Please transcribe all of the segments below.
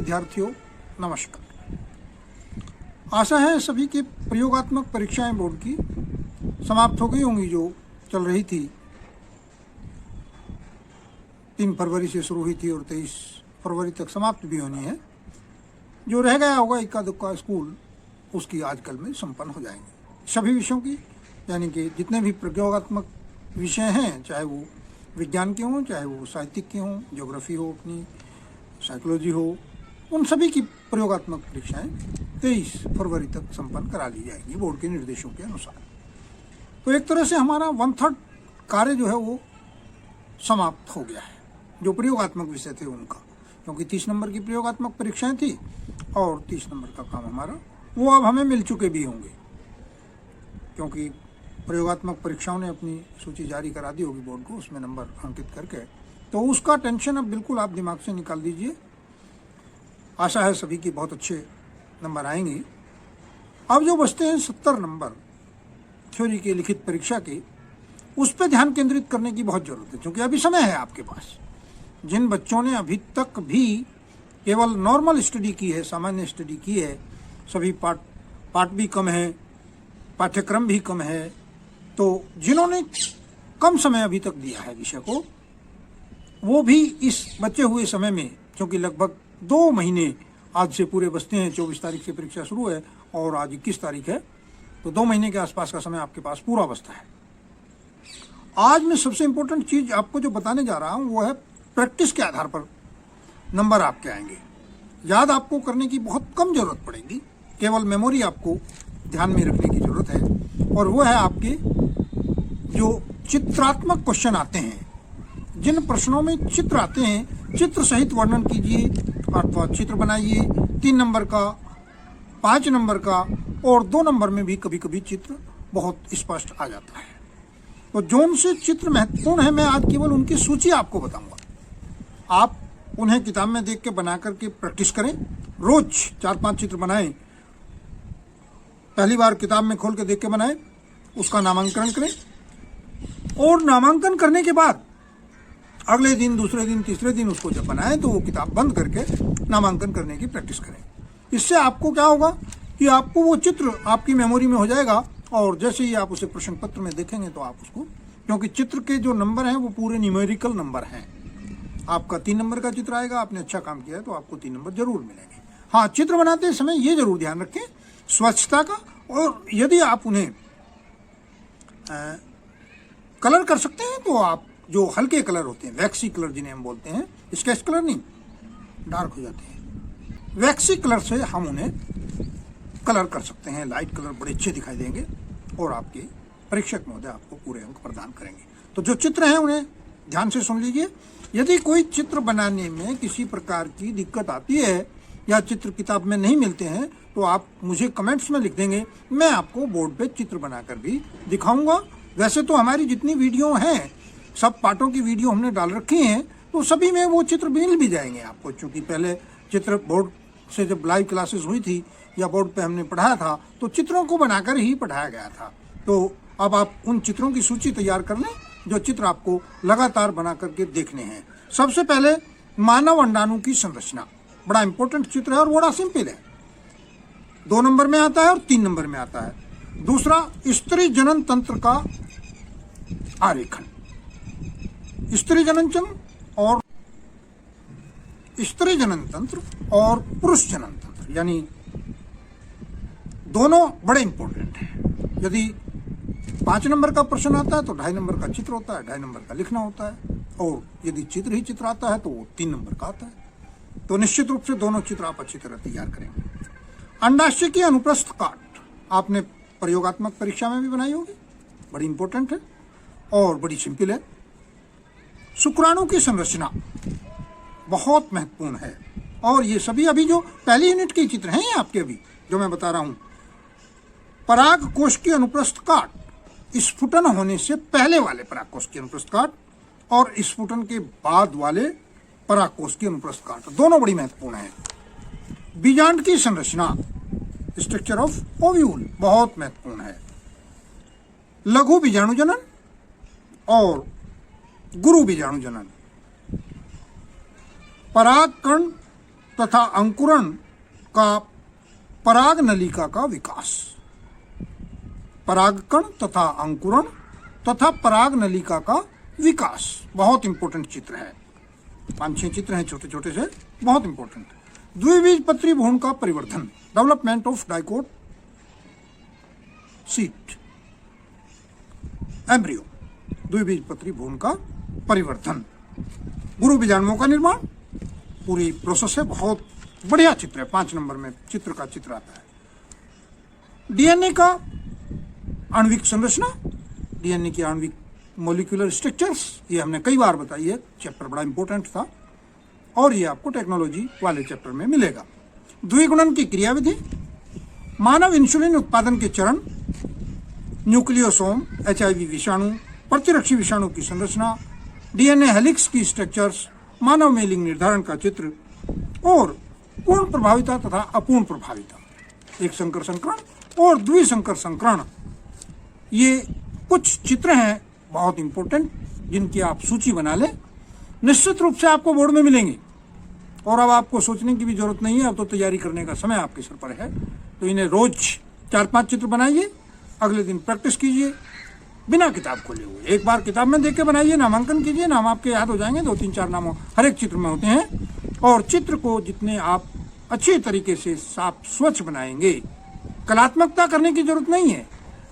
विद्यार्थियों, नमस्कार। आशा है सभी की प्रयोगात्मक परीक्षाएं बोर्ड की समाप्त हो गई होंगी, जो चल रही थी। 3 फरवरी से शुरू हुई थी और 23 फरवरी तक समाप्त भी होनी है। जो रह गया होगा इक्का दुक्का स्कूल, उसकी आजकल में संपन्न हो जाएंगे सभी विषयों की, यानी कि जितने भी प्रयोगात्मक विषय हैं, चाहे वो विज्ञान के हों, चाहे वो साहित्यिक के हों, ज्योग्राफी हो, अपनी साइकोलॉजी हो, उन सभी की प्रयोगात्मक परीक्षाएं 23 फरवरी तक संपन्न करा ली जाएंगी बोर्ड के निर्देशों के अनुसार। तो एक तरह से हमारा 1/3 कार्य जो है वो समाप्त हो गया है, जो प्रयोगात्मक विषय थे उनका, क्योंकि 30 नंबर की प्रयोगात्मक परीक्षाएं थी और 30 नंबर का काम हमारा वो अब हमें मिल चुके भी होंगे, क्योंकि प्रयोगात्मक परीक्षाओं ने अपनी सूची जारी करा दी होगी बोर्ड को, उसमें नंबर अंकित करके। तो उसका टेंशन अब बिल्कुल आप दिमाग से निकाल दीजिए। आशा है सभी की बहुत अच्छे नंबर आएंगे। अब जो बचते हैं 70 नंबर थ्योरी के लिखित परीक्षा के, उस पर ध्यान केंद्रित करने की बहुत जरूरत है, क्योंकि अभी समय है आपके पास। जिन बच्चों ने अभी तक भी केवल नॉर्मल स्टडी की है, सामान्य स्टडी की है, सभी पाठ भी कम है, पाठ्यक्रम भी कम है, तो जिन्होंने कम समय अभी तक दिया है विषय को, वो भी इस बचे हुए समय में, क्योंकि लगभग 2 महीने आज से पूरे बचते हैं, 24 तारीख से परीक्षा शुरू है और आज 21 तारीख है, तो 2 महीने के आसपास का समय आपके पास पूरा बचता है। आज मैं सबसे इम्पोर्टेंट चीज आपको जो बताने जा रहा हूं वो है प्रैक्टिस के आधार पर नंबर आपके आएंगे। याद आपको करने की बहुत कम जरूरत पड़ेगी, केवल मेमोरी आपको ध्यान में रखने की जरूरत है, और वो है आपके जो चित्रात्मक क्वेश्चन आते हैं। जिन प्रश्नों में चित्र आते हैं, चित्र सहित वर्णन कीजिए अथवा चित्र बनाइए। 3 नंबर का, 5 नंबर का और 2 नंबर में भी कभी कभी चित्र बहुत स्पष्ट आ जाता है। तो जोन से चित्र महत्वपूर्ण है, मैं आज केवल उनकी सूची आपको बताऊंगा। आप उन्हें किताब में देख के बना करके प्रैक्टिस करें। रोज 4-5 चित्र बनाएं। पहली बार किताब में खोल के देख के बनाएं, उसका नामांकन करें, और नामांकन करने के बाद अगले दिन, दूसरे दिन, तीसरे दिन उसको जब बनाएं तो वो किताब बंद करके नामांकन करने की प्रैक्टिस करें। इससे आपको क्या होगा कि आपको वो चित्र आपकी मेमोरी में हो जाएगा, और जैसे ही आप उसे प्रश्न पत्र में देखेंगे तो आप उसको, क्योंकि चित्र के जो नंबर हैं वो पूरे न्यूमेरिकल नंबर हैं। आपका 3 नंबर का चित्र आएगा, आपने अच्छा काम किया है तो आपको 3 नंबर जरूर मिलेंगे। हाँ, चित्र बनाते समय ये जरूर ध्यान रखें स्वच्छता का, और यदि आप उन्हें कलर कर सकते हैं तो आप जो हल्के कलर होते हैं, वैक्सी कलर जिन्हें हम बोलते हैं, स्केच कलर नहीं, डार्क हो जाते हैं, वैक्सी कलर से हम उन्हें कलर कर सकते हैं। लाइट कलर बड़े अच्छे दिखाई देंगे और आपके परीक्षक महोदय आपको पूरे अंक प्रदान करेंगे। तो जो चित्र हैं उन्हें ध्यान से सुन लीजिए। यदि कोई चित्र बनाने में किसी प्रकार की दिक्कत आती है या चित्र किताब में नहीं मिलते हैं तो आप मुझे कमेंट्स में लिख देंगे, मैं आपको बोर्ड पे चित्र बनाकर भी दिखाऊंगा। वैसे तो हमारी जितनी वीडियो हैं, सब पाठों की वीडियो हमने डाल रखी हैं, तो सभी में वो चित्र मिल भी जाएंगे आपको, क्योंकि पहले चित्र बोर्ड से जब लाइव क्लासेस हुई थी या बोर्ड पे हमने पढ़ाया था तो चित्रों को बनाकर ही पढ़ाया गया था। तो अब आप उन चित्रों की सूची तैयार कर लें जो चित्र आपको लगातार बना करके देखने हैं। सबसे पहले मानव अंडाणु की संरचना, बड़ा इंपॉर्टेंट चित्र है और बड़ा सिंपल है। 2 नंबर में आता है और 3 नंबर में आता है। दूसरा, स्त्री जनन तंत्र का आरेखन। स्त्री जनन तंत्र और पुरुष जनन तंत्र, यानी दोनों बड़े इंपॉर्टेंट हैं। यदि 5 नंबर का प्रश्न आता है तो 2.5 नंबर का चित्र होता है, 2.5 नंबर का लिखना होता है, और यदि चित्र ही चित्र आता है तो वो 3 नंबर का आता है। तो निश्चित रूप से दोनों चित्र आप अच्छी तरह तैयार करेंगे। अंडाशय की अनुप्रस्थ काट आपने प्रयोगात्मक परीक्षा में भी बनाई होगी, बड़ी इंपॉर्टेंट है और बड़ी सिंपल है। शुक्राणु की संरचना बहुत महत्वपूर्ण है, और ये सभी अभी जो पहली यूनिट के चित्र हैं ये आपके अभी जो मैं बता रहा हूं। पराग कोश की अनुप्रस्थ काट, स्फुटन होने से पहले वाले पराग कोश की अनुप्रस्थ काट और स्फुटन के बाद वाले पराग कोश की अनुप्रस्थ काट, दोनों बड़ी महत्वपूर्ण है। बीजांड की संरचना, स्ट्रक्चर ऑफ ओव्यूल, बहुत महत्वपूर्ण है। लघु बीजाणु जनन और गुरु बीजाणु जनन, परागकण तथा अंकुरण का पराग नलिका का विकास। परागकण तथा अंकुरण तथा पराग नलिका का विकास बहुत इंपॉर्टेंट चित्र है। 5-6 चित्र हैं छोटे छोटे से, बहुत इंपॉर्टेंट। द्विबीजपत्री भ्रूण का परिवर्धन, development of dicot seed embryo. द्विबीजपत्री भ्रूण का परिवर्धन, गुरु बीजाणुओं का निर्माण, पूरी प्रोसेस है। बहुत बढ़िया चित्र है। 5 नंबर में चित्र का चित्र आता है। डीएनए का आणविक संरचना, डीएनए की आणविक मोलिकुलर स्ट्रक्चर्स, ये हमने कई बार बताई है, चैप्टर बड़ा इंपॉर्टेंट था और ये आपको टेक्नोलॉजी वाले चैप्टर में मिलेगा। द्विगुणन की क्रियाविधि, मानव इंसुलिन उत्पादन के चरण, न्यूक्लियोसोम, एचआईवी विषाणु, प्रतिरक्षी विषाणु की संरचना, डीएनए हेलिक्स की स्ट्रक्चर्स, मानव में लिंग निर्धारण का चित्र और पूर्ण प्रभाविता तथा अपूर्ण प्रभाविता, एक संकर संकरण और द्विसंकर संकरण। ये कुछ चित्र हैं बहुत इंपॉर्टेंट, जिनकी आप सूची बना लें। निश्चित रूप से आपको बोर्ड में मिलेंगे और अब आपको सोचने की भी जरूरत नहीं है। अब तो तैयारी करने का समय आपके सर पर है, तो इन्हें रोज 4-5 चित्र बनाइए, अगले दिन प्रैक्टिस कीजिए बिना किताब खोले हुए। एक बार किताब में देख के बनाइए, नामांकन कीजिए, नाम आपके याद हो जाएंगे। 2-3-4 नाम हर एक चित्र में होते हैं और चित्र को जितने आप अच्छे तरीके से साफ स्वच्छ बनाएंगे, कलात्मकता करने की जरूरत नहीं है,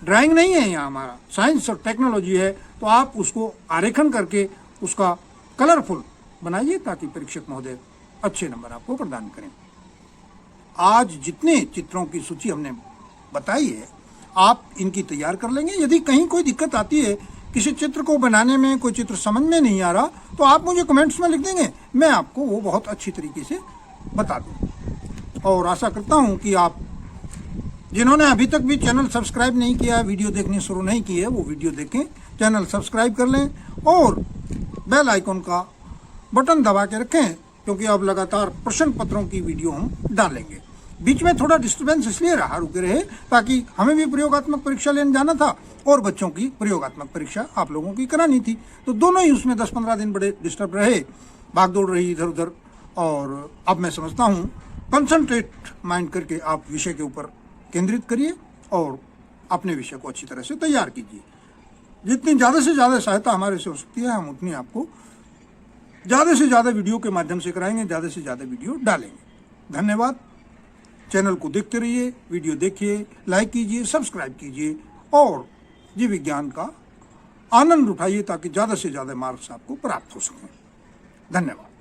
ड्राइंग नहीं है यहाँ, हमारा साइंस और टेक्नोलॉजी है, तो आप उसको आरेखन करके उसका कलरफुल बनाइए ताकि परीक्षक महोदय अच्छे नंबर आपको प्रदान करें। आज जितने चित्रों की सूची हमने बताई है, आप इनकी तैयार कर लेंगे। यदि कहीं कोई दिक्कत आती है, किसी चित्र को बनाने में कोई चित्र समझ में नहीं आ रहा, तो आप मुझे कमेंट्स में लिख देंगे, मैं आपको वो बहुत अच्छी तरीके से बता दूँ। और आशा करता हूँ कि आप जिन्होंने अभी तक भी चैनल सब्सक्राइब नहीं किया, वीडियो देखनी शुरू नहीं की है, वो वीडियो देखें, चैनल सब्सक्राइब कर लें और बेल आइकॉन का बटन दबा के रखें, क्योंकि अब लगातार प्रश्न पत्रों की वीडियो हम डालेंगे। बीच में थोड़ा डिस्टर्बेंस इसलिए रहा, रुके रहे, ताकि हमें भी प्रयोगात्मक परीक्षा लेने जाना था और बच्चों की प्रयोगात्मक परीक्षा आप लोगों की करानी थी, तो दोनों ही उसमें 10-15 दिन बड़े डिस्टर्ब रहे, भागदौड़ रही इधर उधर। और अब मैं समझता हूँ कंसंट्रेट माइंड करके आप विषय के ऊपर केंद्रित करिए और अपने विषय को अच्छी तरह से तैयार कीजिए। जितनी ज़्यादा से ज़्यादा सहायता हमारे से हो सकती है, हम उतनी आपको ज़्यादा से ज़्यादा वीडियो के माध्यम से कराएंगे, ज़्यादा से ज़्यादा वीडियो डालेंगे। धन्यवाद। चैनल को देखते रहिए, वीडियो देखिए, लाइक कीजिए, सब्सक्राइब कीजिए और जीव विज्ञान का आनंद उठाइए ताकि ज़्यादा से ज़्यादा मार्क्स आपको प्राप्त हो सकें। धन्यवाद।